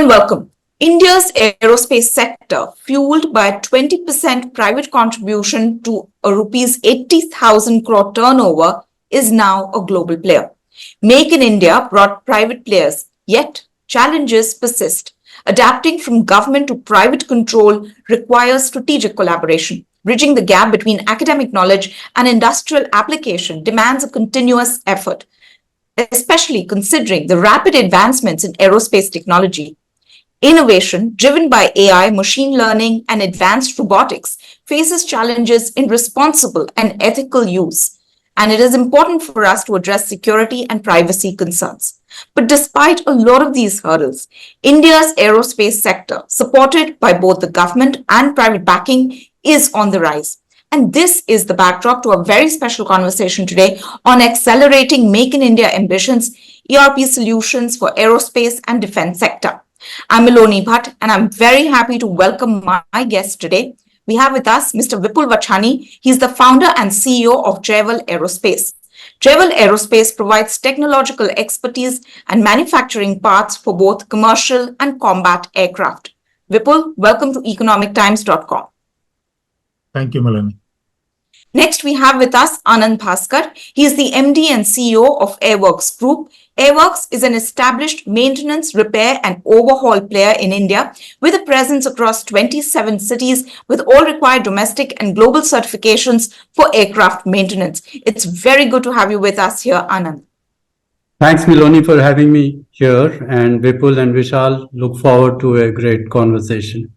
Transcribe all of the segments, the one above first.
and welcome. India's aerospace sector, fueled by a 20% private contribution to a rupees 80,000 crore turnover, is now a global player. Make in India brought private players, yet challenges persist. Adapting from government to private control requires strategic collaboration. Bridging the gap between academic knowledge and industrial application demands a continuous effort, especially considering the rapid advancements in aerospace technology. Innovation, driven by AI, machine learning, and advanced robotics, faces challenges in responsible and ethical use. And it is important for us to address security and privacy concerns. But despite a lot of these hurdles, India's aerospace sector, supported by both the government and private backing, is on the rise. And this is the backdrop to a very special conversation today on accelerating Make in India ambitions, ERP solutions for aerospace and defense sector. I'm Miloni Bhatt, and I'm very happy to welcome my guest today. We have with us Mr. Vipul Vachhani. He's the founder and CEO of Jaival Aerospace. Jaival Aerospace provides technological expertise and manufacturing parts for both commercial and combat aircraft. Vipul, welcome to economictimes.com. Thank you, Miloni. Next, we have with us Anand Bhaskar. He is the MD and CEO of Airworks Group. Airworks is an established maintenance, repair, and overhaul player in India with a presence across 27 cities with all required domestic and global certifications for aircraft maintenance. It's very good to have you with us here, Anand. Thanks, Miloni, for having me here. And Vipul and Vishal, look forward to a great conversation.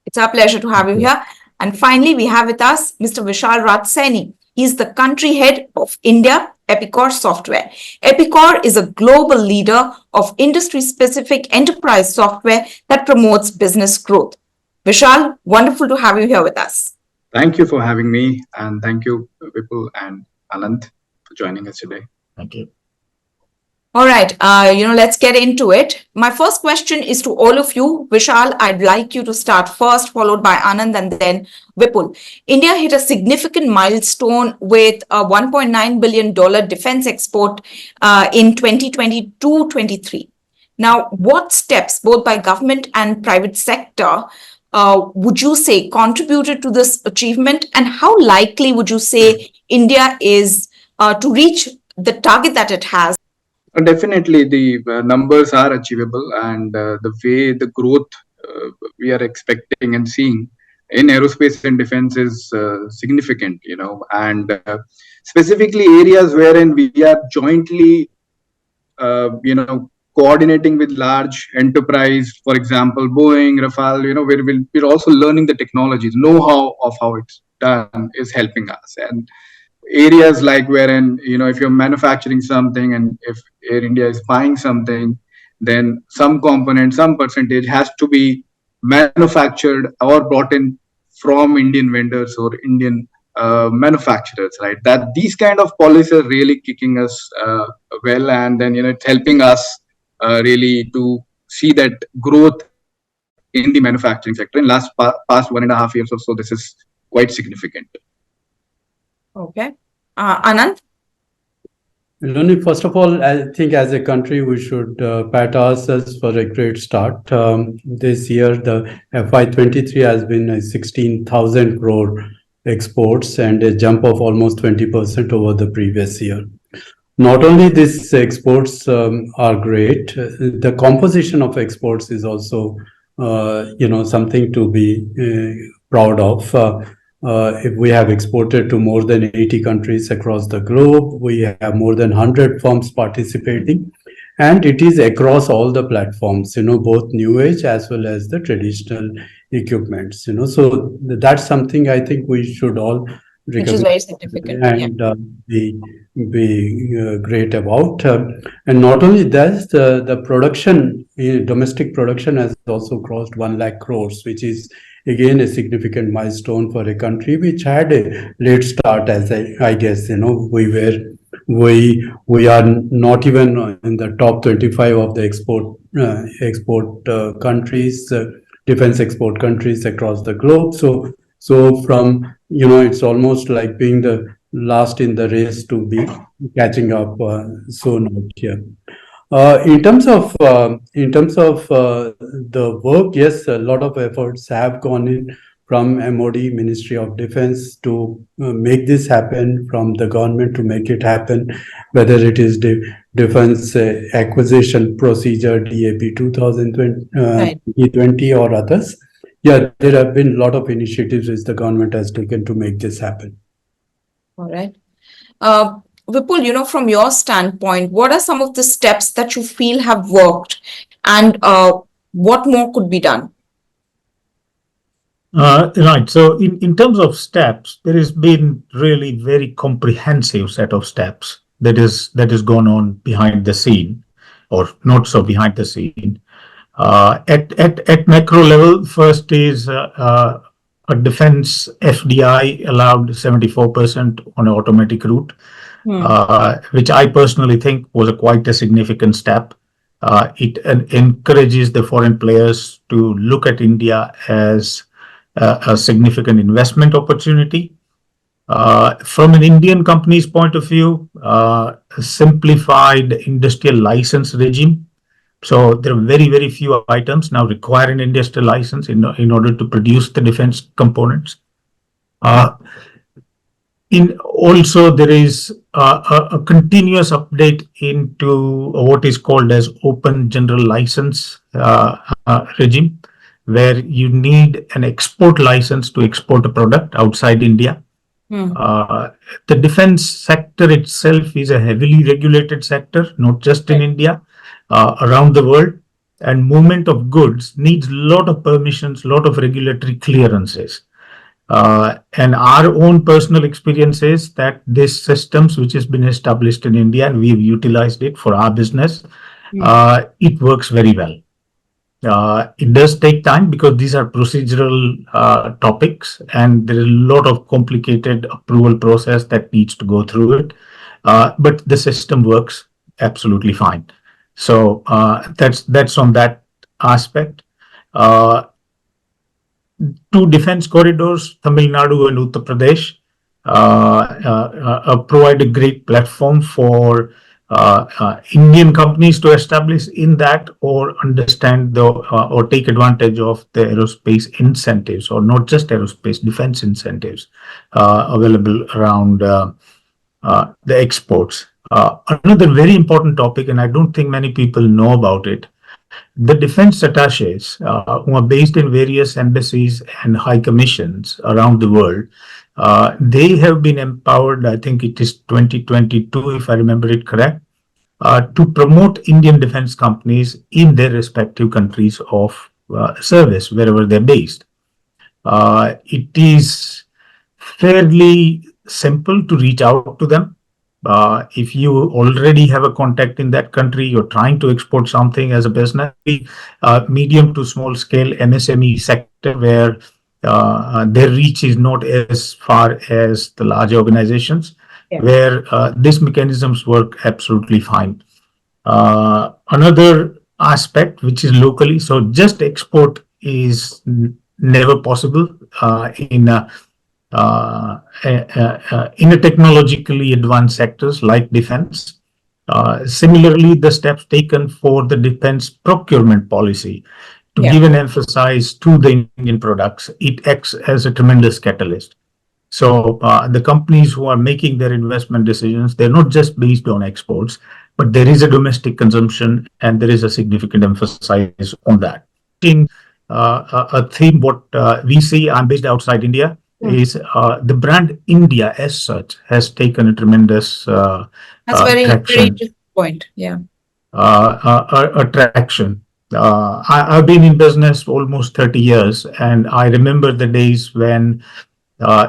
It's our pleasure to have you here. And finally, we have with us Mr. Vishal Raj Saini. He's the country head of India, Epicor Software. Epicor is a global leader of industry-specific enterprise software that promotes business growth. Vishal, wonderful to have you here with us. Thank you for having me, and thank you, Vipul and Anand, for joining us today. Thank you. All right, let's get into it. My first question is to all of you. Vishal, I'd like you to start first, followed by Anand and then Vipul. India hit a significant milestone with a $1.9 billion defense export in 2022-23. Now, what steps, both by government and private sector, would you say contributed to this achievement? And how likely would you say India is to reach the target that it has? Definitely, the numbers are achievable, and the way the growth we are expecting and seeing in aerospace and defense is significant, and specifically areas wherein we are jointly, coordinating with large enterprise, for example, Boeing, Rafale, where we're also learning the technologies, know-how of how it's done is helping us. And areas like wherein, if you're manufacturing something and if Air India is buying something, then some component, some percentage has to be manufactured or brought in from Indian vendors or Indian manufacturers, right? That these kind of policies are really kicking us well, and then, it's helping us really to see that growth in the manufacturing sector in past 1.5 years or so. This is quite significant. Okay. Anand? Miloni, first of all, I think as a country, we should pat ourselves for a great start. This year, the FY23 has been a 16,000 crore exports and a jump of almost 20% over the previous year. Not only these exports are great, the composition of exports is also, something to be proud of. If we have exported to more than 80 countries across the globe, we have more than 100 firms participating, and it is across all the platforms, both new age as well as the traditional equipments, so that's something I think we should all Which is very significant. And be great about. And not only that, the production, domestic production has also crossed 1 lakh crores, which is again a significant milestone for a country which had a late start, as I guess, we are not even in the top 25 of the export countries, defense export countries across the globe. So from, it's almost like being the last in the race to be catching up soon out here. In terms of the work, yes, a lot of efforts have gone in from MOD, Ministry of Defense, to make this happen, from the government to make it happen, whether it is Defense Acquisition Procedure DAP 2020 or others. Yeah, there have been a lot of initiatives which the government has taken to make this happen. All right. Vipul, from your standpoint, what are some of the steps that you feel have worked, and what more could be done? Right. So in terms of steps, there has been really very comprehensive set of steps that is gone on behind the scene, or not so behind the scene. At macro level, first is a defense FDI allowed 74% on an automatic route, which I personally think was quite a significant step. It encourages the foreign players to look at India as a significant investment opportunity. From an Indian company's point of view, a simplified industrial license regime. So there are very, very few items now require an industrial license in order to produce the defense components. Also, there is a continuous update into what is called as open general license regime, where you need an export license to export a product outside India. The defense sector itself is a heavily regulated sector, not just in India, around the world. And movement of goods needs a lot of permissions, a lot of regulatory clearances. And our own personal experience is that this systems which has been established in India, and we've utilized it for our business, it works very well. It does take time because these are procedural topics, and there is a lot of complicated approval process that needs to go through it. But the system works absolutely fine. So that's on that aspect. Two defense corridors, Tamil Nadu and Uttar Pradesh, provide a great platform for Indian companies to establish in that, or understand or take advantage of the aerospace incentives, or not just aerospace, defense incentives available around the exports. Another very important topic, and I don't think many people know about it, the defense attaches who are based in various embassies and high commissions around the world, they have been empowered, I think it is 2022, if I remember it correct, to promote Indian defense companies in their respective countries of service, wherever they're based. It is fairly simple to reach out to them. If you already have a contact in that country, you're trying to export something as a business, medium to small scale MSME sector, where their reach is not as far as the large organizations, where these mechanisms work absolutely fine. Another aspect, which is locally, so just export is never possible in a technologically advanced sectors like defense. Similarly, the steps taken for the defense procurement policy to give an emphasis to the Indian products, it acts as a tremendous catalyst. So the companies who are making their investment decisions, they're not just based on exports, but there is a domestic consumption and there is a significant emphasis on that. A theme what we see, I'm based outside India, is the brand India as such has taken a tremendous That's very good point. Yeah. Attraction. I've been in business almost 30 years, and I remember the days when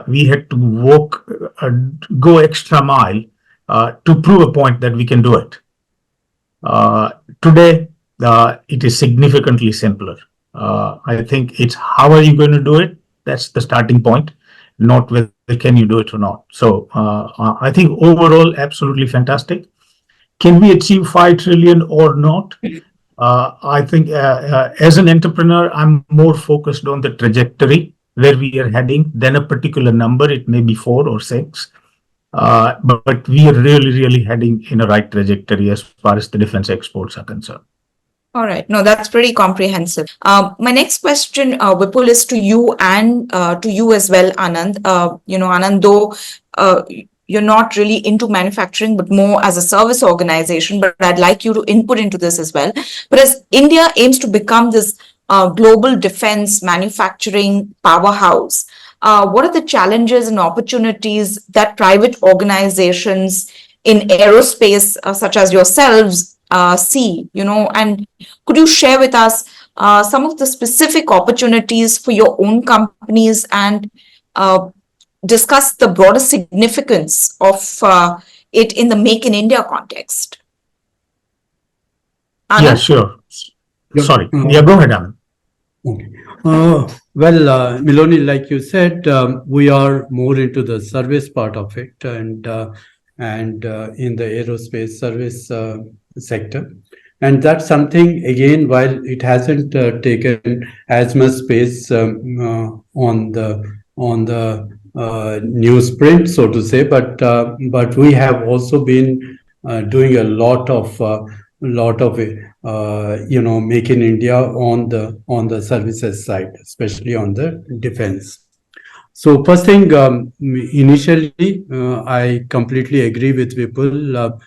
we had to go extra mile to prove a point that we can do it. Today, it is significantly simpler. I think it's how are you going to do it? That's the starting point, not whether can you do it or not. So I think overall, absolutely fantastic. Can we achieve 5 trillion or not? I think as an entrepreneur, I'm more focused on the trajectory where we are heading than a particular number. It may be 4 or 6. But we are really heading in a right trajectory as far as the defense exports are concerned. All right. No, that's pretty comprehensive. My next question, Vipul, is to you and to you as well, Anand. Anand, though you're not really into manufacturing, but more as a service organization, but I'd like you to input into this as well. But as India aims to become this global defense manufacturing powerhouse, what are the challenges and opportunities that private organizations in aerospace, such as yourselves, see, and could you share with us some of the specific opportunities for your own companies and discuss the broader significance of it in the Make in India context? Anand? Yeah, sure. Yeah. Sorry. Yeah, go ahead, Anand. Okay. Miloni, like you said, we are more into the service part of it, and in the aerospace service sector. And that's something, again, while it hasn't taken as much space on the newsprint, so to say, but we have also been doing a lot of Make in India on the services side, especially on the defense. So first thing, initially, I completely agree with Vipul.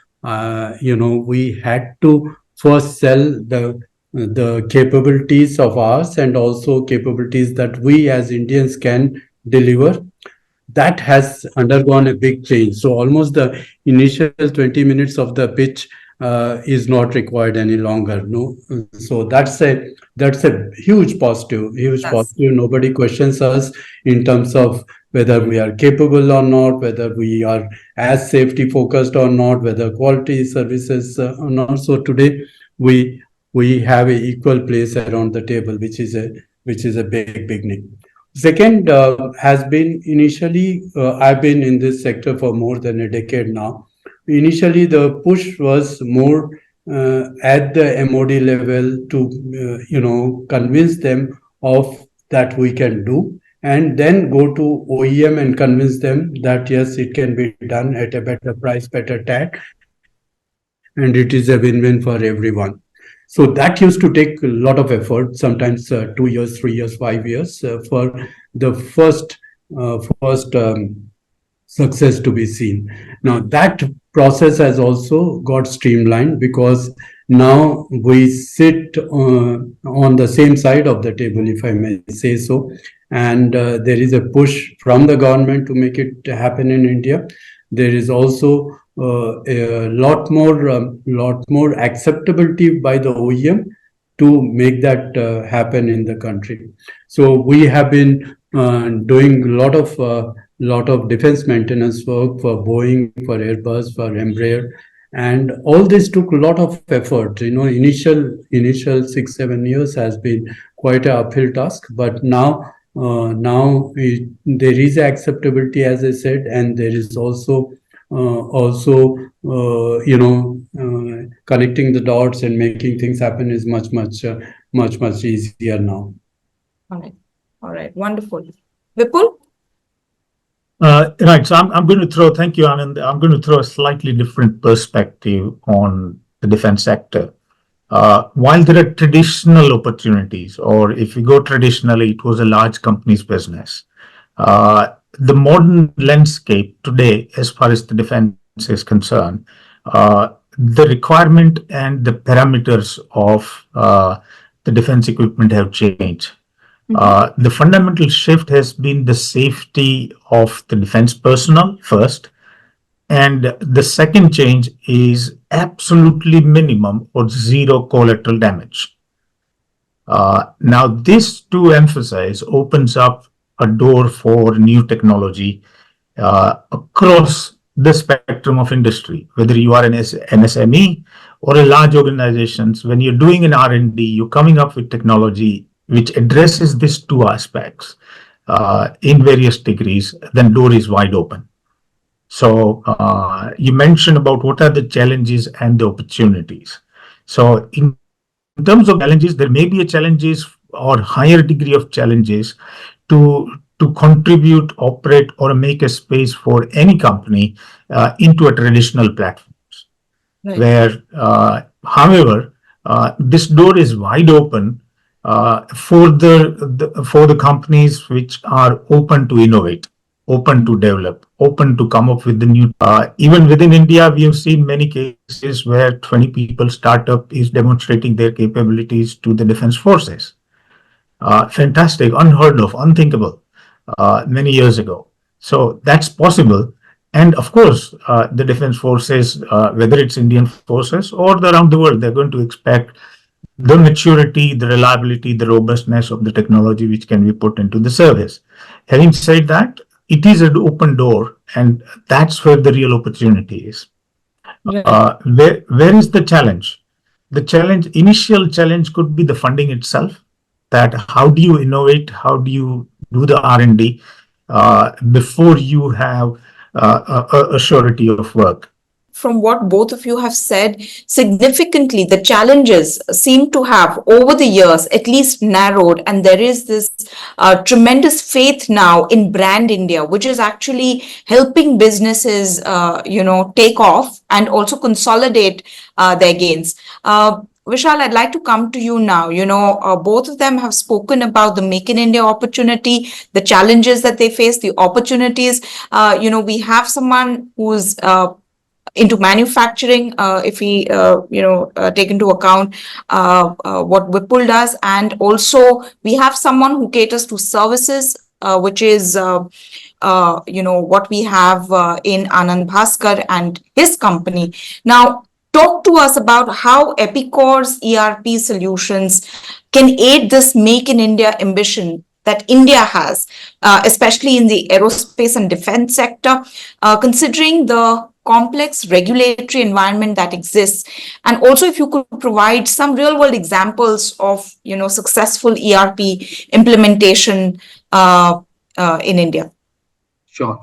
We had to first sell the capabilities of ours and also capabilities that we as Indians can deliver. That has undergone a big change. So almost the initial 20 minutes of the pitch is not required any longer. No, so that's a huge positive. Yes. Nobody questions us in terms of whether we are capable or not, whether we are as safety focused or not, whether quality services or not. So today we have an equal place around the table, which is a big beginning. Second has been initially, I've been in this sector for more than a decade now. Initially, the push was more at the MOD level to, convince them of that we can do, and then go to OEM and convince them that yes, it can be done at a better price, better tag, and it is a win-win for everyone. So that used to take a lot of effort, sometimes 2 years, 3 years, 5 years for the first success to be seen. Now that process has also got streamlined because now we sit on the same side of the table, if I may say so, and there is a push from the government to make it happen in India. There is also a lot more acceptability by the OEM to make that happen in the country. So we have been doing a lot of defense maintenance work for Boeing, for Airbus, for Embraer, and all this took a lot of effort. Initial 6-7 years has been quite an uphill task, but now there is acceptability, as I said, and there is also connecting the dots and making things happen is much easier now. All right, wonderful. Vipul? Right, so I'm going to throw, thank you, Anand. I'm going to throw a slightly different perspective on the defense sector. While there are traditional opportunities, or if you go traditionally, it was a large company's business. The modern landscape today, as far as the defense is concerned, the requirement and the parameters of the defense equipment have changed. The fundamental shift has been the safety of the defense personnel first, and the second change is absolutely minimum or zero collateral damage. Now, this to emphasize opens up a door for new technology across the spectrum of industry, whether you are an SME or a large organizations. When you're doing an R&D, you're coming up with technology which addresses these two aspects in various degrees, then door is wide open. So you mentioned about what are the challenges and the opportunities. So in terms of challenges, there may be a challenges or higher degree of challenges to to contribute, operate, or make a space for any company into a traditional platform. Right. Where, however, this door is wide open for the companies which are open to innovate, open to develop, open to come up with the new. Even within India, we have seen many cases where 20 people startup is demonstrating their capabilities to the defense forces. Fantastic, unheard of, unthinkable many years ago. So that's possible. And of course, the defense forces, whether it's Indian forces or around the world, they're going to expect the maturity, the reliability, the robustness of the technology which can be put into the service. Having said that, it is an open door, and that's where the real opportunity is. Right. Where is the challenge? The initial challenge could be the funding itself. That how do you innovate? How do you do the R&D before you have a surety of work? From what both of you have said, significantly the challenges seem to have over the years at least narrowed, and there is this tremendous faith now in brand India, which is actually helping businesses take off and also consolidate their gains. Vishal, I'd like to come to you now. Both of them have spoken about the Make in India opportunity, the challenges that they face, the opportunities. We have someone who's into manufacturing, if we take into account what Vipul does, and also we have someone who caters to services, which is what we have in Anand Bhaskar and his company. Now, talk to us about how Epicor's ERP solutions can aid this Make in India ambition that India has, especially in the aerospace and defense sector, considering the complex regulatory environment that exists. And also, if you could provide some real world examples of successful ERP implementation in India. Sure.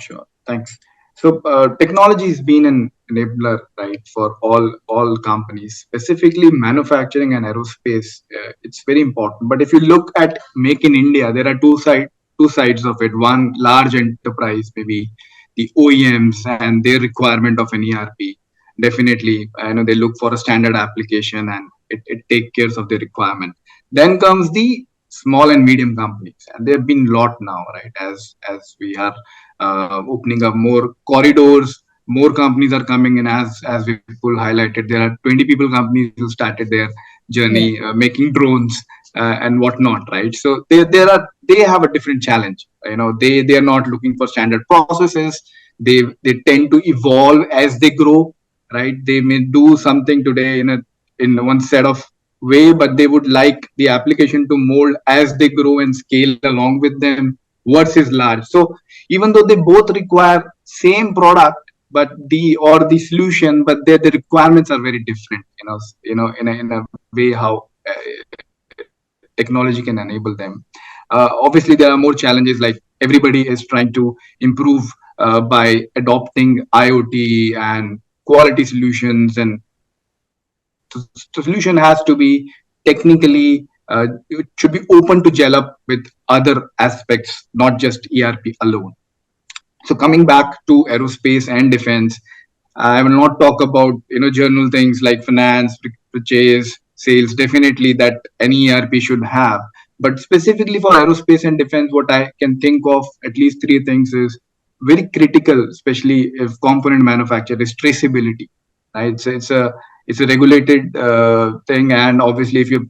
Thanks. So technology has been an enabler, right, for all companies, specifically manufacturing and aerospace. It's very important. But if you look at Make in India, there are two sides of it. One, large enterprise, maybe the OEMs and their requirement of an ERP. Definitely, I know they look for a standard application and it takes care of the requirement. Then comes the small and medium companies, and there have been a lot now, right? As we are opening up more corridors, more companies are coming in. As Vipul highlighted, there are 20 people companies who started their journey making drones and whatnot, right? So they have a different challenge. They are not looking for standard processes. They tend to evolve as they grow, right? They may do something today in one set of way, but they would like the application to mold as they grow and scale along with them versus large. So even though they both require same product, but the solution, but the requirements are very different. In a way how technology can enable them. Obviously, there are more challenges. Like everybody is trying to improve by adopting IoT and quality solutions, and the solution has to be technically. It should be open to gel up with other aspects, not just ERP alone. So coming back to aerospace and defense, I will not talk about general things like finance, purchase, sales. Definitely that any ERP should have. But specifically for aerospace and defense, what I can think of at least three things is very critical, especially if component manufacture, is traceability. Right? It's a regulated thing, and obviously if you're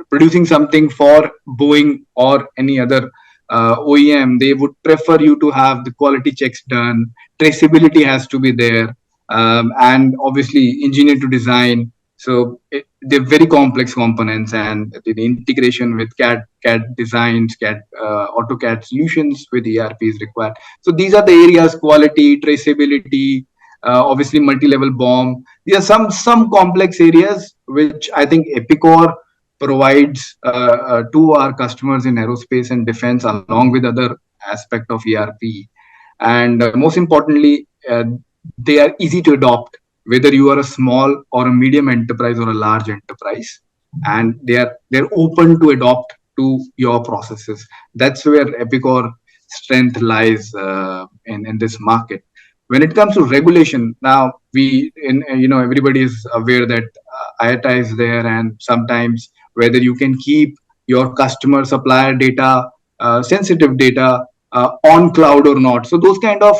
producing something for Boeing or any other OEM, they would prefer you to have the quality checks done. Traceability has to be there, and obviously engineer to design. So they're very complex components, and the integration with CAD designs, CAD AutoCAD solutions with ERP is required. So these are the areas: quality, traceability, obviously multi-level BOM. These are some complex areas which I think Epicor provides to our customers in aerospace and defense, along with other aspect of ERP. And most importantly, they are easy to adopt, whether you are a small or a medium enterprise or a large enterprise, and they're open to adopt to your processes. That's where Epicor strength lies in this market. When it comes to regulation, now everybody is aware that IATA is there, and sometimes whether you can keep your customer supplier data, sensitive data, on cloud or not. So those kind of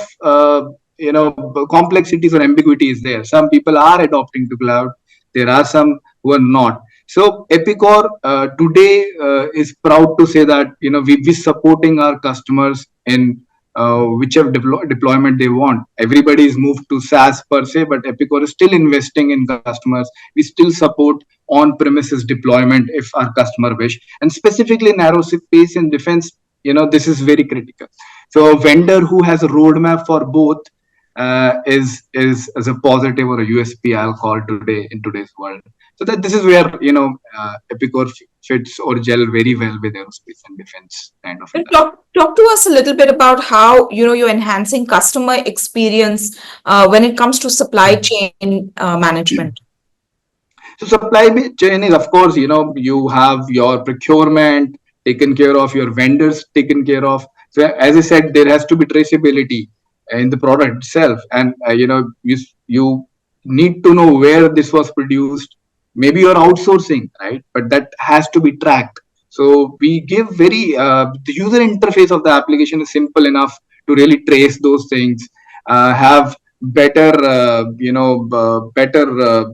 complexities or ambiguity is there. Some people are adopting to cloud. There are some who are not. So Epicor today is proud to say that we're supporting our customers in whichever deployment they want. Everybody is moved to SaaS per se, but Epicor is still investing in customers. We still support on-premises deployment if our customer wish, and specifically in aerospace and defense, this is very critical. So a vendor who has a roadmap for both is as a positive or a USP, I'll call today in today's world. So that this is where Epicor fits or gel very well with aerospace and defense kind of. Talk to us a little bit about how you're enhancing customer experience when it comes to supply chain management. So supply chain is, of course, you have your procurement taken care of, your vendors taken care of. So as I said, there has to be traceability in the product itself, and you need to know where this was produced. Maybe you're outsourcing, right? But that has to be tracked. So we give the user interface of the application is simple enough to really trace those things, have better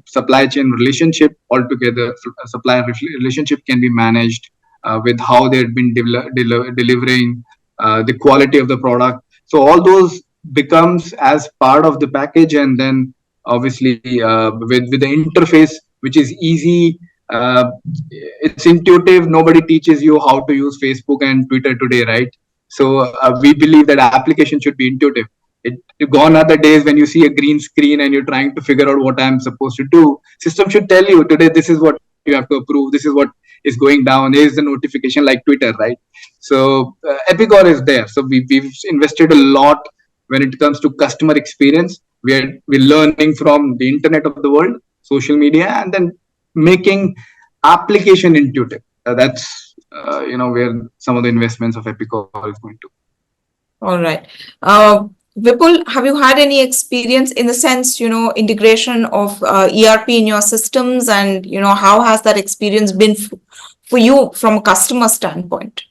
supply chain relationship altogether. Supplier relationship can be managed with how they've been delivering, the quality of the product. So all those becomes as part of the package, and then obviously with the interface, which is easy. It's intuitive. Nobody teaches you how to use Facebook and Twitter today, right? So we believe that application should be intuitive. Gone are the days when you see a green screen and you're trying to figure out what I'm supposed to do. System should tell you today, this is what you have to approve. This is what is going down. There is the notification like Twitter, right? So Epicor is there. So we've invested a lot when it comes to customer experience. We're learning from the internet of the world, social media, and then making application intuitive. That's where some of the investments of Epicor is going to. All right. Vipul, have you had any experience in the sense, integration of ERP in your systems, and, how has that experience been for you from a customer standpoint?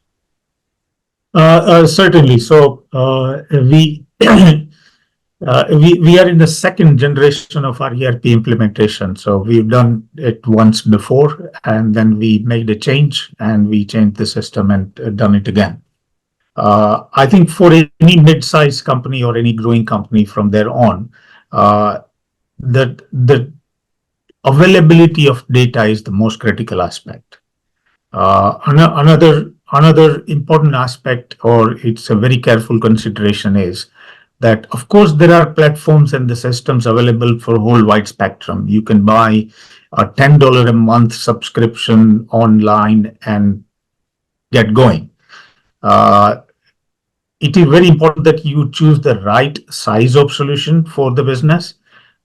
Certainly. So we are in the second generation of our ERP implementation. So we've done it once before, and then we made a change, and we changed the system and done it again. I think for any mid-sized company or any growing company from there on, that the availability of data is the most critical aspect. Another important aspect, or it's a very careful consideration, is that, of course, there are platforms and the systems available for a whole wide spectrum. You can buy a $10 a month subscription online and get going. It is very important that you choose the right size of solution for the business,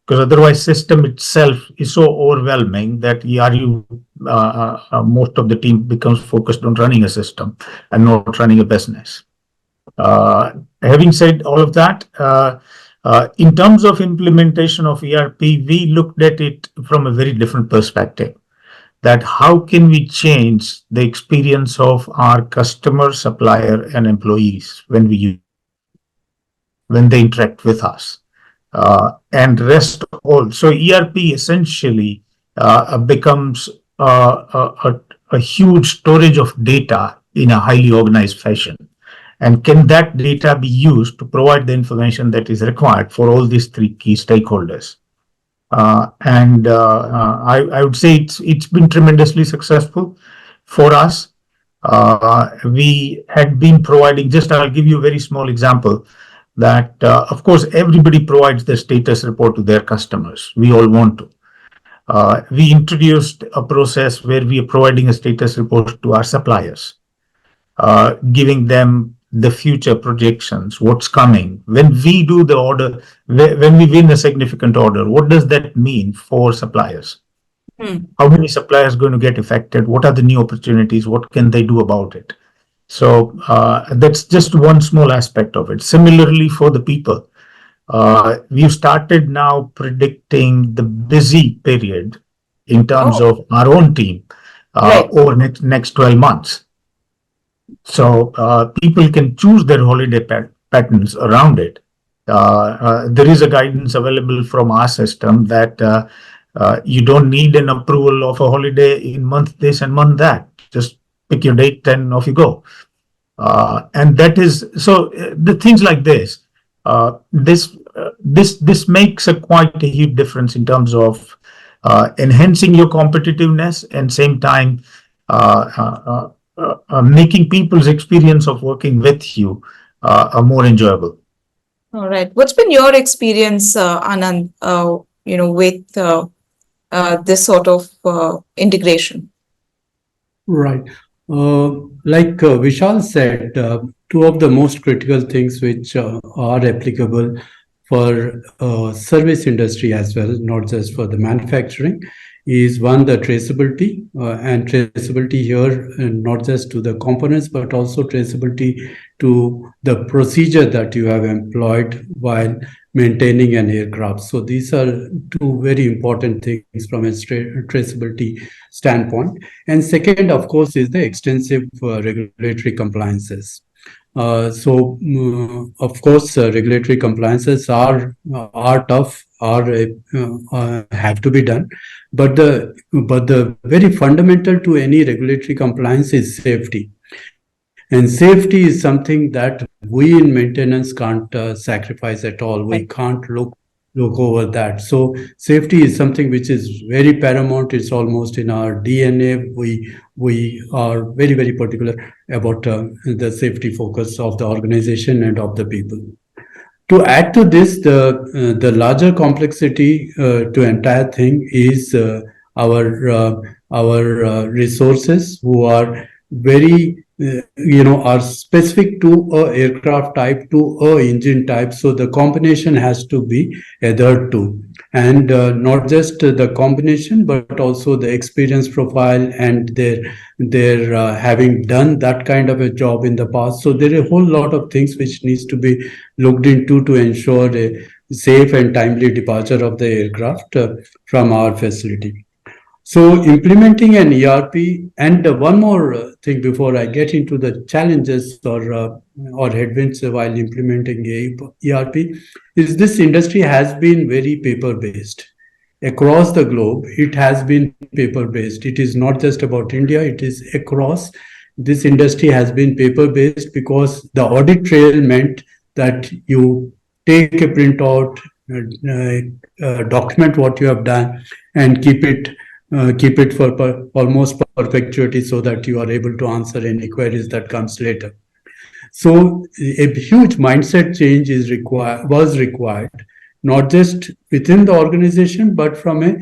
because otherwise system itself is so overwhelming that most of the team becomes focused on running a system and not running a business. Having said all of that, in terms of implementation of ERP, we looked at it from a very different perspective. That how can we change the experience of our customer, supplier, and employees when they interact with us, and rest of all. So ERP essentially becomes a huge storage of data in a highly organized fashion. And can that data be used to provide the information that is required for all these three key stakeholders? I would say it's been tremendously successful for us. We had been providing, I'll give you a very small example, that of course everybody provides the status report to their customers. We all want to. We introduced a process where we are providing a status report to our suppliers, giving them the future projections, what's coming. When we do the order, when we win a significant order, what does that mean for suppliers? How many suppliers are going to get affected? What are the new opportunities? What can they do about it? So that's just one small aspect of it. Similarly, for the people, we've started now predicting the busy period in terms Oh, of our own team right. over next 12 months. So people can choose their holiday patterns around it. There is a guidance available from our system that you don't need an approval of a holiday in month this and month that. Just pick your date and off you go. And that is so the things like this. This makes a quite a huge difference in terms of enhancing your competitiveness and same time making people's experience of working with you more enjoyable. All right. What's been your experience, Anand, with this sort of integration? Right. Like Vishal said, two of the most critical things which are applicable for service industry as well, not just for the manufacturing, is one, the traceability, and traceability here, not just to the components, but also traceability to the procedure that you have employed while maintaining an aircraft. So these are two very important things from a traceability standpoint. And second, of course, is the extensive regulatory compliances. Of course, regulatory compliances are tough, have to be done, but the very fundamental to any regulatory compliance is safety. And safety is something that we in maintenance can't sacrifice at all. We can't look over that. So safety is something which is very paramount. It's almost in our DNA. We are very, very particular about the safety focus of the organization and of the people. To add to this, the larger complexity to entire thing is our resources who are very are specific to a aircraft type, to a engine type. So the combination has to be adhered to, and not just the combination, but also the experience profile and their having done that kind of a job in the past. So there are a whole lot of things which needs to be looked into to ensure a safe and timely departure of the aircraft from our facility. So implementing an ERP, and one more thing before I get into the challenges or headwinds while implementing a ERP, is this industry has been very paper based. Across the globe, it has been paper based. It is not just about India, it is across. This industry has been paper based because the audit trail meant that you take a printout, document what you have done, and keep it for almost perpetuity so that you are able to answer any queries that comes later. So a huge mindset change was required, not just within the organization, but from a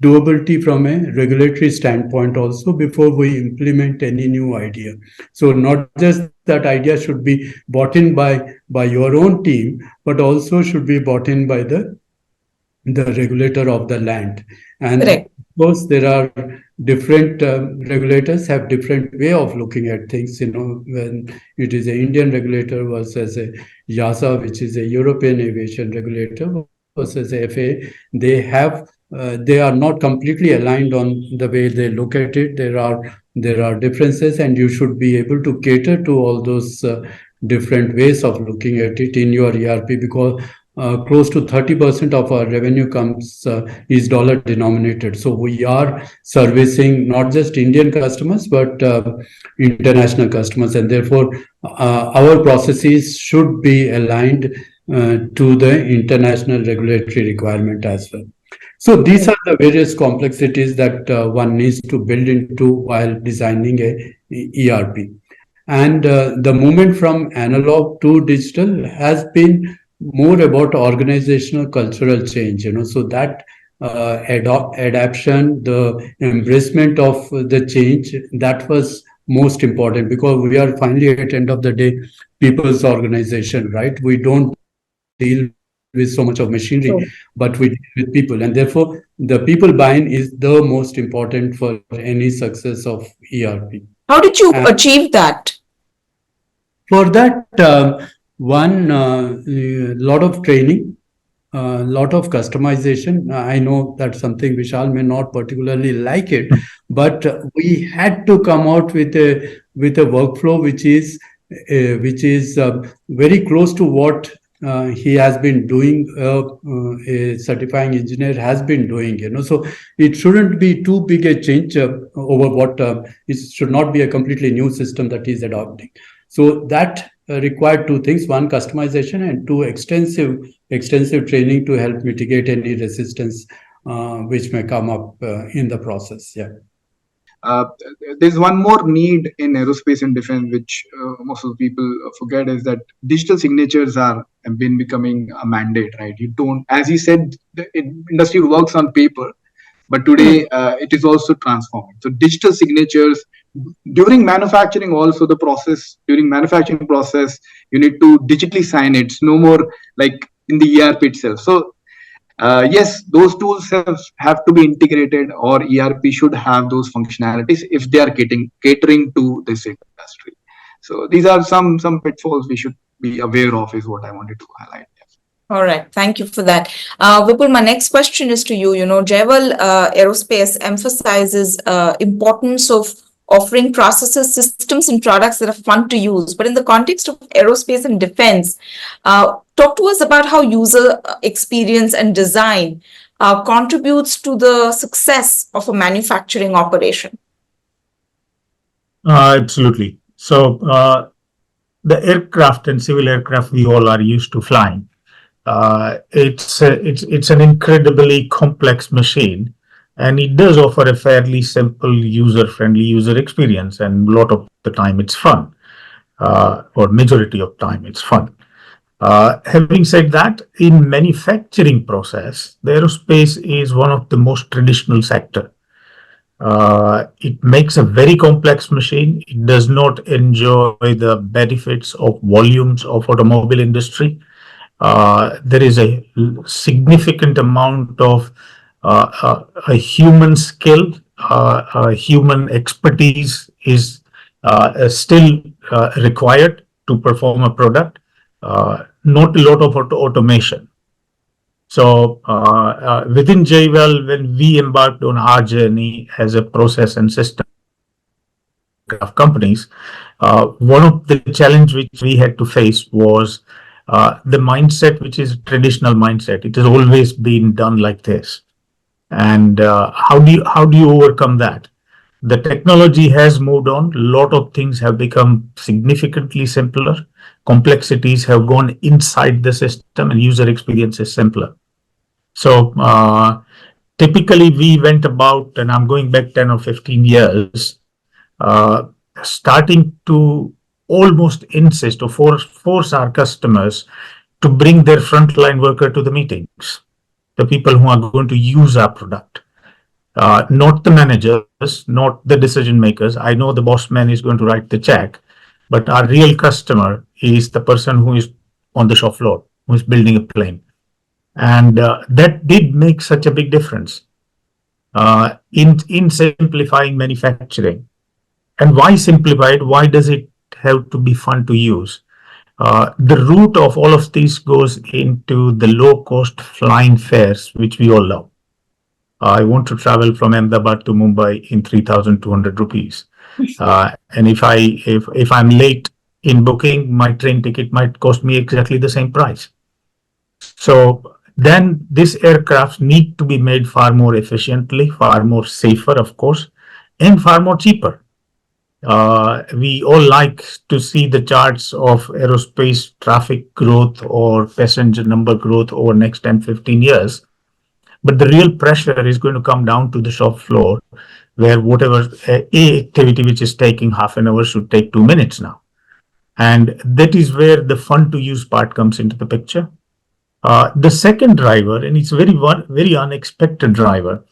doability, from a regulatory standpoint also, before we implement any new idea. So not just that idea should be bought in by your own team, but also should be bought in by the regulator of the land. And Correct. of course, there are different regulators have different way of looking at things. When it is an Indian regulator versus a EASA, which is a European aviation regulator, versus a FAA, they are not completely aligned on the way they look at it. There are differences, and you should be able to cater to all those different ways of looking at it in your ERP, because close to 30% of our revenue is dollar denominated. So we are servicing not just Indian customers, but international customers. And therefore, our processes should be aligned to the international regulatory requirement as well. So these are the various complexities that one needs to build into while designing a ERP. And the movement from analog to digital has been more about organizational cultural change, so that adaptation, the embracement of the change, that was most important, because we are finally at the end of the day people's organization, right? We don't deal with so much of machinery, but we deal with people, and therefore the people buy-in is the most important for any success of ERP. How did you achieve that? For that, one lot of training, lot of customization. I know that's something Vishal may not particularly like it, but we had to come out with a workflow which is very close to what he has been doing. A certifying engineer has been doing. So it shouldn't be too big a change over what it should not be a completely new system that he's adopting. So that required two things: one, customization, and two, extensive training to help mitigate any resistance which may come up in the process. Yeah. There's one more need in aerospace and defense, which most of the people forget, is that digital signatures have been becoming a mandate, right? You don't, as he said, the industry works on paper, but today it is also transforming. So digital signatures during manufacturing, also during manufacturing process, you need to digitally sign it. It's no more like in the ERP itself. So yes, those tools have to be integrated, or ERP should have those functionalities if they are catering to this industry. So these are some pitfalls we should be aware of, is what I wanted to highlight. All right, thank you for that. Vipul, my next question is to you. Jaiwal Aerospace emphasizes importance of offering processes, systems, and products that are fun to use. But in the context of aerospace and defense, talk to us about how user experience and design contributes to the success of a manufacturing operation. Absolutely. So the aircraft and civil aircraft we all are used to flying. It's an incredibly complex machine, and it does offer a fairly simple, user-friendly user experience, and a lot of the time it's fun, or majority of time it's fun. Having said that, in manufacturing process, the aerospace is one of the most traditional sector. It makes a very complex machine. It does not enjoy the benefits of volumes of automobile industry. There is a significant amount of a human skill, human expertise is still required to perform a product, not a lot of automation. So within Jaiwal, when we embarked on our journey as a process and system companies, one of the challenge which we had to face was the mindset, which is a traditional mindset. It has always been done like this. And how do you overcome that? The technology has moved on. A lot of things have become significantly simpler. Complexities have gone inside the system, and user experience is simpler. So typically we went about, and I'm going back 10 or 15 years, starting to almost insist or force our customers to bring their frontline worker to the meetings, the people who are going to use our product, not the managers, not the decision makers. I know the boss man is going to write the check, but our real customer is the person who is on the shop floor, who is building a plane. And that did make such a big difference in simplifying manufacturing. And why simplify it? Why does it have to be fun to use? The root of all of this goes into the low-cost flying fares, which we all love. I want to travel from Ahmedabad to Mumbai in 3,200 rupees. And if I'm late in booking, my train ticket might cost me exactly the same price. So then these aircrafts need to be made far more efficiently, far more safer, of course, and far more cheaper. We all like to see the charts of aerospace traffic growth or passenger number growth over next 10, 15 years. But the real pressure is going to come down to the shop floor, where whatever activity which is taking half an hour should take 2 minutes now. And that is where the fun to use part comes into the picture. The second driver, and it's very unexpected driver,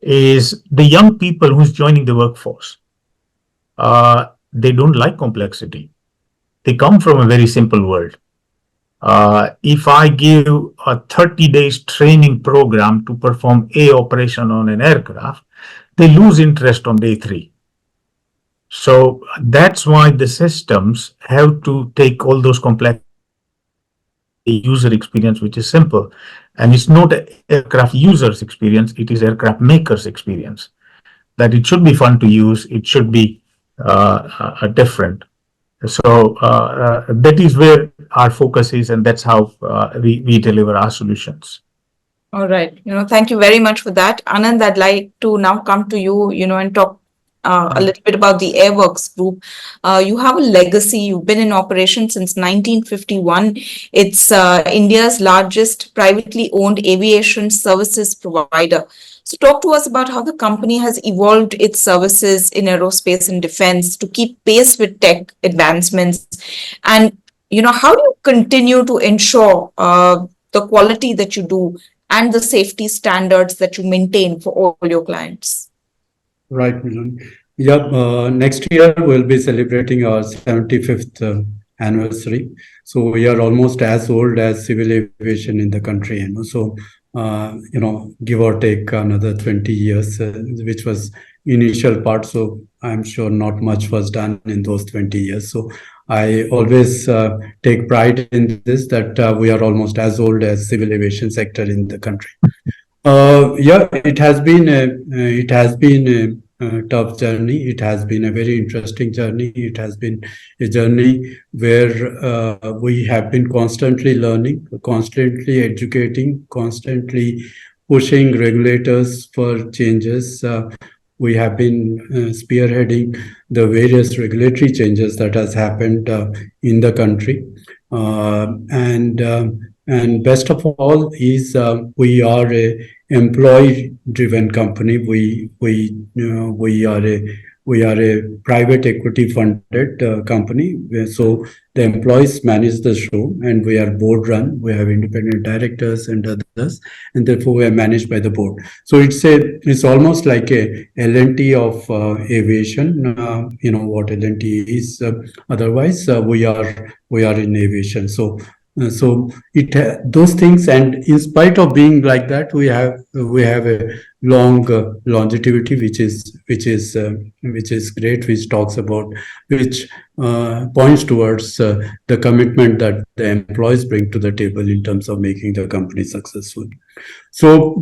is the young people who's joining the workforce. They don't like complexity. They come from a very simple world. If I give a 30 days training program to perform a operation on an aircraft, they lose interest on day 3. So that's why the systems have to take all those complex user experience, which is simple. And it's not a aircraft user's experience, it is aircraft maker's experience. That it should be fun to use, it should be different. So that is where our focus is, and that's how we deliver our solutions. All right. Thank you very much for that. Anand, I'd like to now come to you, and talk a little bit about the Airworks Group. You have a legacy. You've been in operation since 1951. It's India's largest privately owned aviation services provider. So talk to us about how the company has evolved its services in aerospace and defense to keep pace with tech advancements. And, how do you continue to ensure the quality that you do and the safety standards that you maintain for all your clients? Right, Milan. Yeah, next year we'll be celebrating our 75th anniversary. So we are almost as old as civil aviation in the country. So, give or take another 20 years, which was initial part. So I'm sure not much was done in those 20 years. So I always take pride in this, that we are almost as old as civil aviation sector in the country. Yeah, it has been a tough journey. It has been a very interesting journey. It has been a journey where we have been constantly learning, constantly educating, constantly pushing regulators for changes. We have been spearheading the various regulatory changes that has happened in the country. And best of all is we are a employee-driven company. We are a private equity funded company. So the employees manage the show, and we are board run. We have independent directors and others, and therefore we are managed by the board. So it's almost like a L&T of aviation. What L&T is. Otherwise, we are in aviation. So those things, and in spite of being like that, we have a long longevity, which is great, which points towards the commitment that the employees bring to the table in terms of making the company successful. So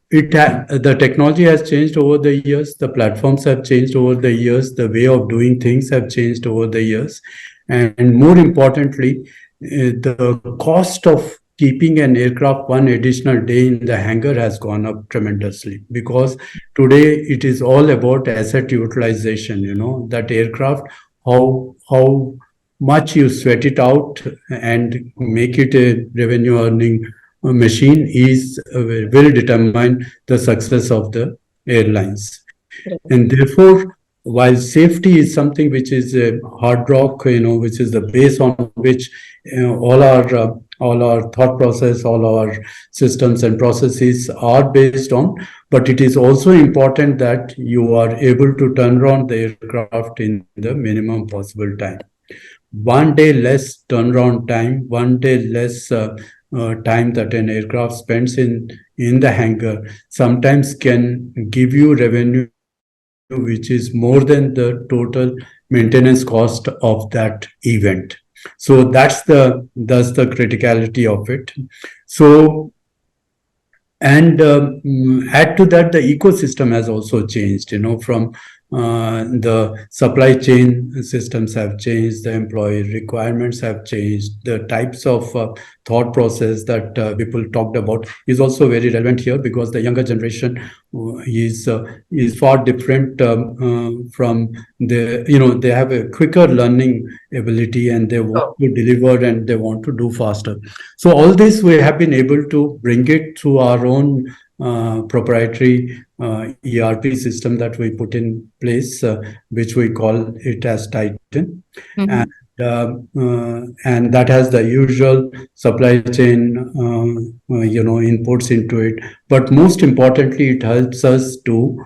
the technology has changed over the years, the platforms have changed over the years, the way of doing things have changed over the years, and more importantly, the cost of keeping an aircraft one additional day in the hangar has gone up tremendously, because today it is all about asset utilization. That aircraft, how much you sweat it out and make it a revenue earning machine will determine the success of the airlines. And therefore, while safety is something which is a hard rock, which is the base on which all our thought process, all our systems and processes are based on, but it is also important that you are able to turn around the aircraft in the minimum possible time. One day less turnaround time, one day less time that an aircraft spends in the hangar sometimes can give you revenue which is more than the total maintenance cost of that event. So that's the criticality of it. So, and add to that, the ecosystem has also changed. From the supply chain systems have changed, the employee requirements have changed, the types of thought process that people talked about is also very relevant here, because the younger generation is far different from they have a quicker learning ability, and they want to deliver and they want to do faster. So all this we have been able to bring it through our own proprietary ERP system that we put in place, which we call it as Titan. Mm-hmm. And that has the usual supply chain inputs into it, but most importantly it helps us to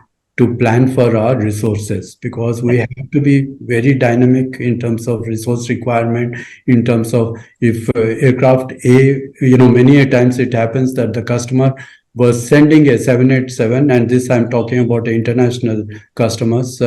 plan for our resources, because we have to be very dynamic in terms of resource requirement, in terms of if aircraft A, many a times it happens that the customer was sending a 787, and this I'm talking about international customers,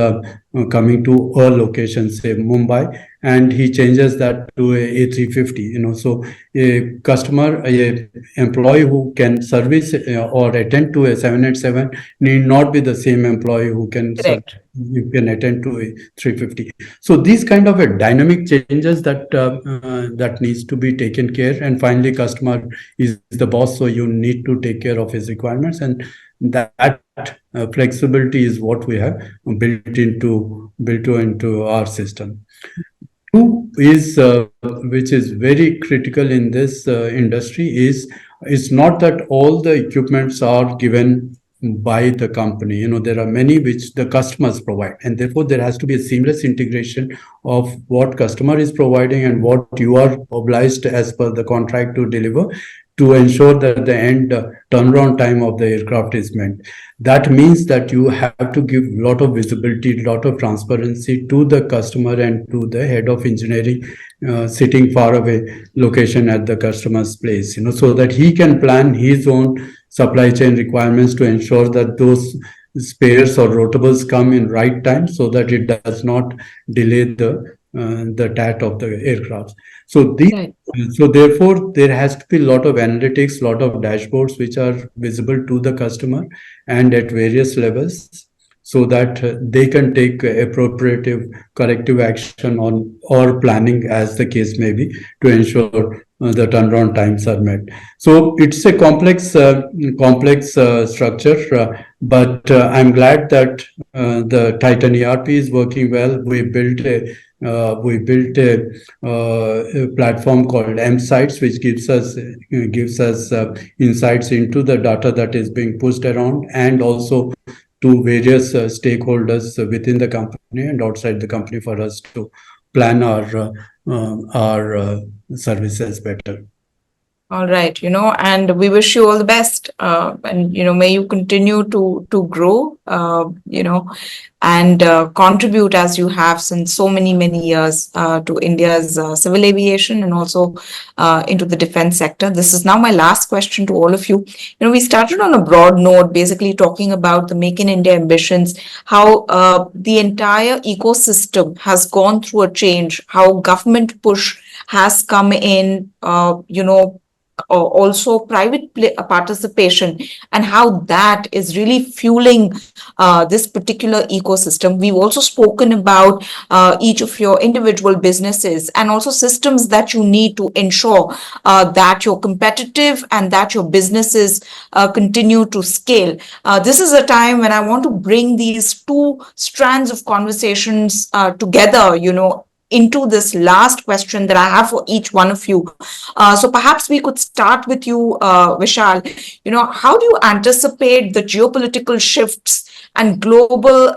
coming to a location, say Mumbai, and he changes that to a A350. So a customer, a employee who can service or attend to a 787 need not be the same employee who can Correct. you can attend to a 350. So these kind of a dynamic changes that needs to be taken care. And finally, customer is the boss, so you need to take care of his requirements, and that flexibility is what we have built into our system. Two is which is very critical in this industry is it's not that all the equipments are given by the company. There are many which the customers provide, and therefore there has to be a seamless integration of what customer is providing and what you are obliged as per the contract to deliver, to ensure that the end turnaround time of the aircraft is met. That means that you have to give a lot of visibility, a lot of transparency to the customer and to the head of engineering sitting far away location at the customer's place, so that he can plan his own supply chain requirements to ensure that those spares or rotables come in right time, so that it does not delay the TAT of the aircraft. So Right. so therefore, there has to be a lot of analytics, lot of dashboards which are visible to the customer and at various levels, so that they can take appropriate corrective action on or planning, as the case may be, to ensure the turnaround times are met. So it's a complex structure, but I'm glad that the Titan ERP is working well. We built a platform called M-Sites, which gives us insights into the data that is being pushed around, and also to various stakeholders within the company and outside the company, for us to plan our services better. All right, and we wish you all the best. And may you continue to grow, and contribute as you have since so many years to India's civil aviation, and also into the defense sector. This is now my last question to all of you. We started on a broad note, basically talking about the Make in India ambitions, how the entire ecosystem has gone through a change, how government push has come in, also private participation, and how that is really fueling this particular ecosystem. We've also spoken about each of your individual businesses, and also systems that you need to ensure that you're competitive and that your businesses continue to scale. This is a time when I want to bring these two strands of conversations together, into this last question that I have for each one of you. So perhaps we could start with you, Vishal. How do you anticipate the geopolitical shifts and global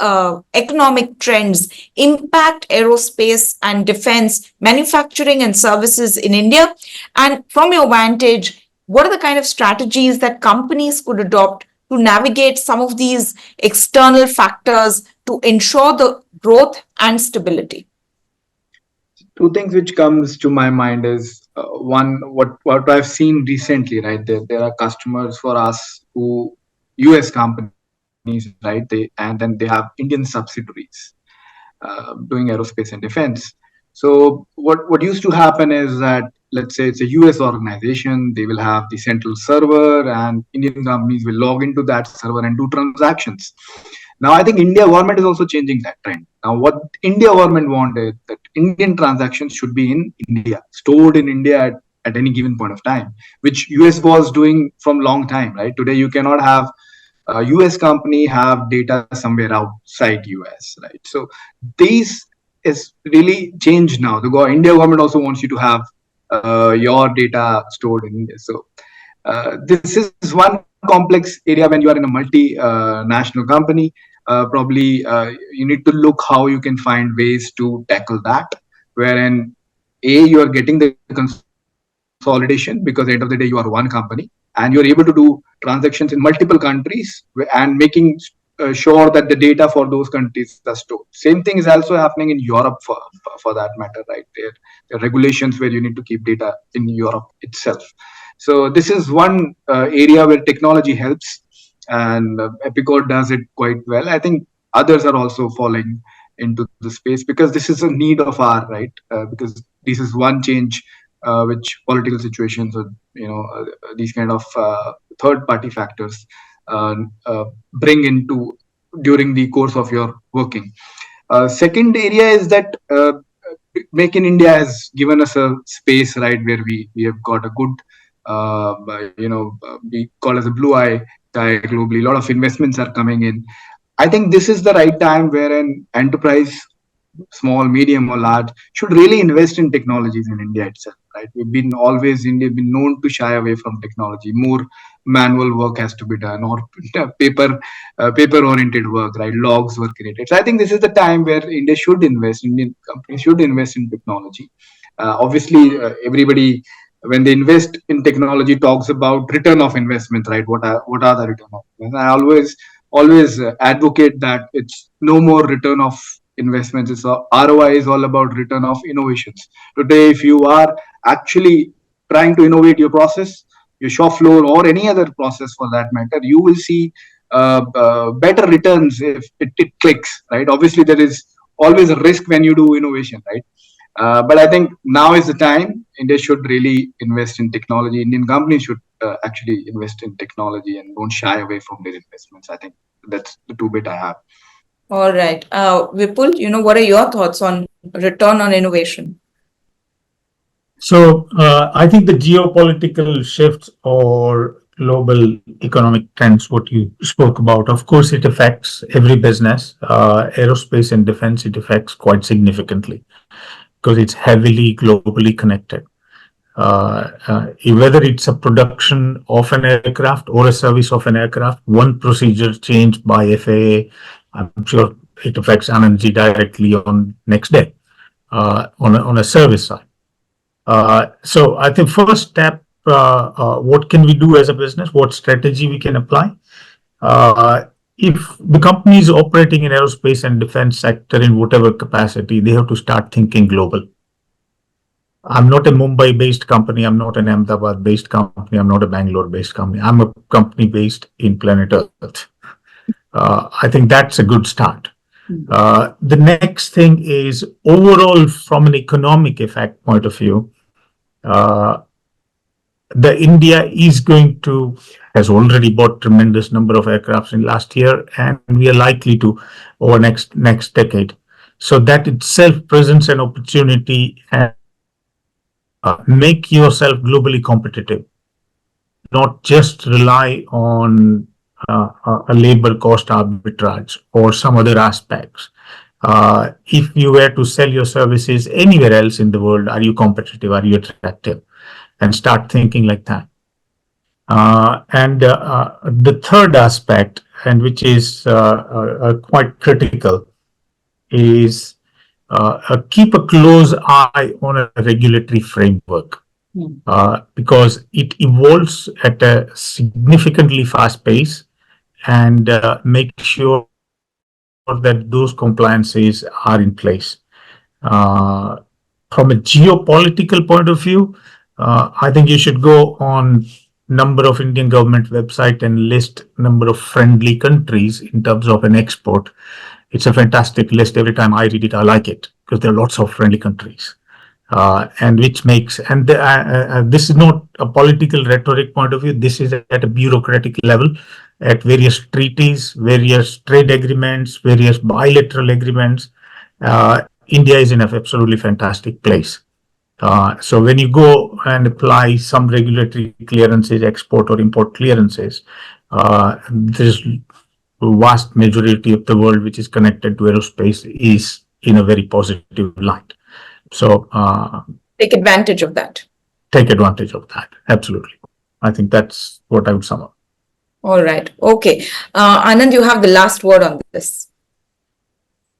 economic trends impact aerospace and defense manufacturing and services in India? And from your vantage, what are the kind of strategies that companies could adopt to navigate some of these external factors to ensure the growth and stability? Two things which comes to my mind is one, what I've seen recently, right? There are customers for us who US companies, right? And then they have Indian subsidiaries doing aerospace and defense. So what used to happen is that, let's say it's a US organization, they will have the central server, and Indian companies will log into that server and do transactions. Now, I think India government is also changing that trend. Now, what India government wanted, that Indian transactions should be in India, stored in India at any given point of time, which US was doing from long time, right? Today, you cannot have a US company have data somewhere outside US, right? So these is really changed now. The India government also wants you to have your data stored in India. So this is one complex area when you are in a multinational company. Probably you need to look how you can find ways to tackle that, wherein you are getting the consolidation, because at the end of the day you are one company and you're able to do transactions in multiple countries and making sure that the data for those countries are stored. Same thing is also happening in Europe for that matter, right? There are regulations where you need to keep data in Europe itself. So this is one area where technology helps, and Epicor does it quite well. I think others are also following into the space, because this is a need of our right, because this is one change which political situations or these kind of third party factors uh, uh, bring into during the course of your working. Second area is that Make in India has given us a space, right, where we have got a good, we call as a blue eye guy globally. A lot of investments are coming in. I think this is the right time where an enterprise, small, medium, or large, should really invest in technologies in India itself. Right? India been known to shy away from technology. More manual work has to be done, or paper oriented work. Right? Logs were created. So I think this is the time where Indian companies should invest in technology. Obviously, everybody, when they invest in technology, talks about return of investment. Right? What are the return of investment? I always advocate that it's no more return of investments. It's ROI is all about return of innovations. Today, if you are actually trying to innovate your process, your shop floor, or any other process for that matter, you will see better returns if it clicks. Right? Obviously, there is always a risk when you do innovation. Right? But I think now is the time India should really invest in technology. Indian companies should actually invest in technology and don't shy away from their investments. I think that's the two bit I have. All right. Vipul, what are your thoughts on return on innovation? So I think the geopolitical shifts or global economic trends, what you spoke about, of course, it affects every business. Aerospace and defense, it affects quite significantly because it's heavily globally connected. Whether it's a production of an aircraft or a service of an aircraft, one procedure changed by FAA, I'm sure it affects Anandji directly on next day on a service side. So I think first step, what can we do as a business? What strategy we can apply? If the company is operating in aerospace and defense sector in whatever capacity, they have to start thinking global. I'm not a Mumbai-based company. I'm not an Ahmedabad-based company. I'm not a Bangalore-based company. I'm a company based in planet Earth. I think that's a good start. The next thing is overall from an economic effect point of view, the India has already bought tremendous number of aircrafts in last year, and we are likely to over next decade. So that itself presents an opportunity and make yourself globally competitive, not just rely on a labor cost arbitrage or some other aspects. If you were to sell your services anywhere else in the world, are you competitive? Are you attractive? And start thinking like that. And the third aspect, and which is quite critical, is keep a close eye on a regulatory framework because it evolves at a significantly fast pace, and make sure that those compliances are in place. From a geopolitical point of view, I think you should go on number of Indian government website and list number of friendly countries in terms of an export. It's a fantastic list. Every time I read it, I like it because there are lots of friendly countries. And which makes, and this is not a political rhetoric point of view. This is at a bureaucratic level, at various treaties, various trade agreements, various bilateral agreements. India is in an absolutely fantastic place. So when you go and apply some regulatory clearances, export or import clearances, there's a vast majority of the world which is connected to aerospace is in a very positive light. So take advantage of that. Take advantage of that. Absolutely. I think that's what I would sum up. All right. Okay. Anand, you have the last word on this.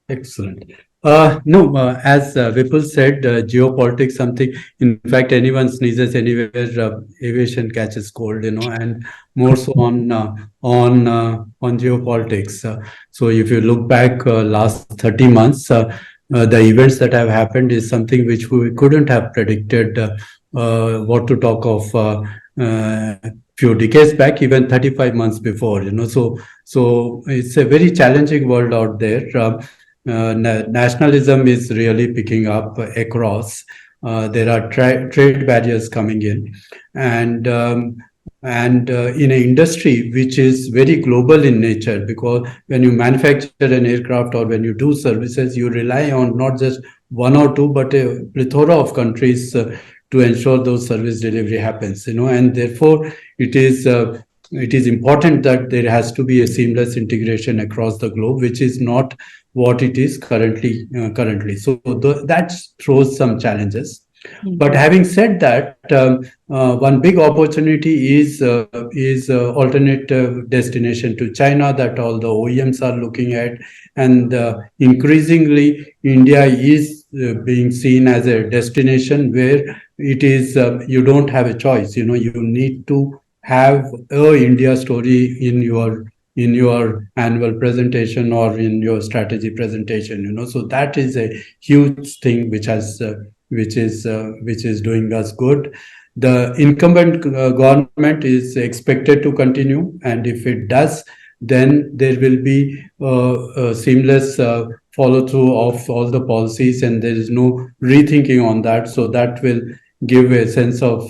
Excellent. As Vipul said, geopolitics, something, in fact, anyone sneezes anywhere, aviation catches cold, and more so on geopolitics. So if you look back last 30 months, the events that have happened is something which we couldn't have predicted. What to talk of few decades back, even 35 months before, so it's a very challenging world out there. nationalism is really picking up across. There are trade barriers coming in, and in an industry which is very global in nature, because when you manufacture an aircraft or when you do services, you rely on not just one or two, but a plethora of countries to ensure those service delivery happens, and therefore it is important that there has to be a seamless integration across the globe, which is not what it is currently. So that throws some challenges. But having said that, one big opportunity is alternate destination to China that all the OEMs are looking at, and increasingly India is being seen as a destination where it is you don't have a choice. You need to have a India story in your annual presentation or in your strategy presentation. So that is a huge thing which is doing us good. The incumbent government is expected to continue, and if it does, then there will be a seamless follow through of all the policies, and there is no rethinking on that. So that will give a sense of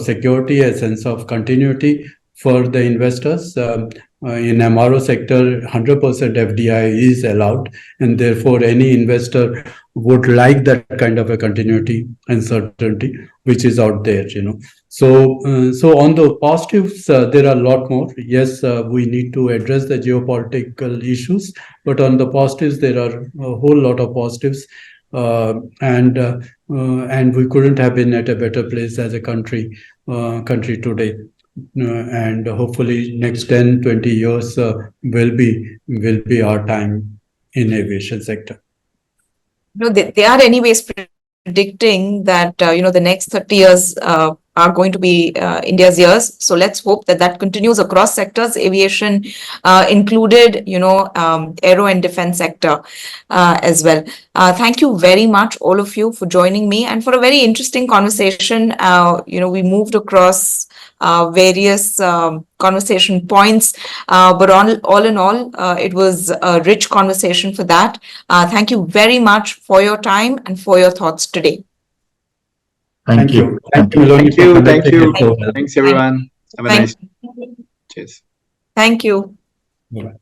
security, a sense of continuity for the investors. In MRO sector, 100% FDI is allowed, and therefore any investor would like that kind of a continuity and certainty which is out there. So on the positives, there are a lot more. Yes, we need to address the geopolitical issues, but on the positives, there are a whole lot of positives. And we couldn't have been at a better place as a country today. And hopefully next 10-20 years will be our time in aviation sector. They are anyways predicting that the next 30 years are going to be India's years. So let's hope that continues across sectors, aviation included, aero and defense sector as well. Thank you very much, all of you, for joining me and for a very interesting conversation. We moved across various conversation points, but all in all, it was a rich conversation for that. Thank you very much for your time and for your thoughts today. Thank you. Thank you. Thanks everyone. Have a nice. Cheers. Thank you. Bye-bye.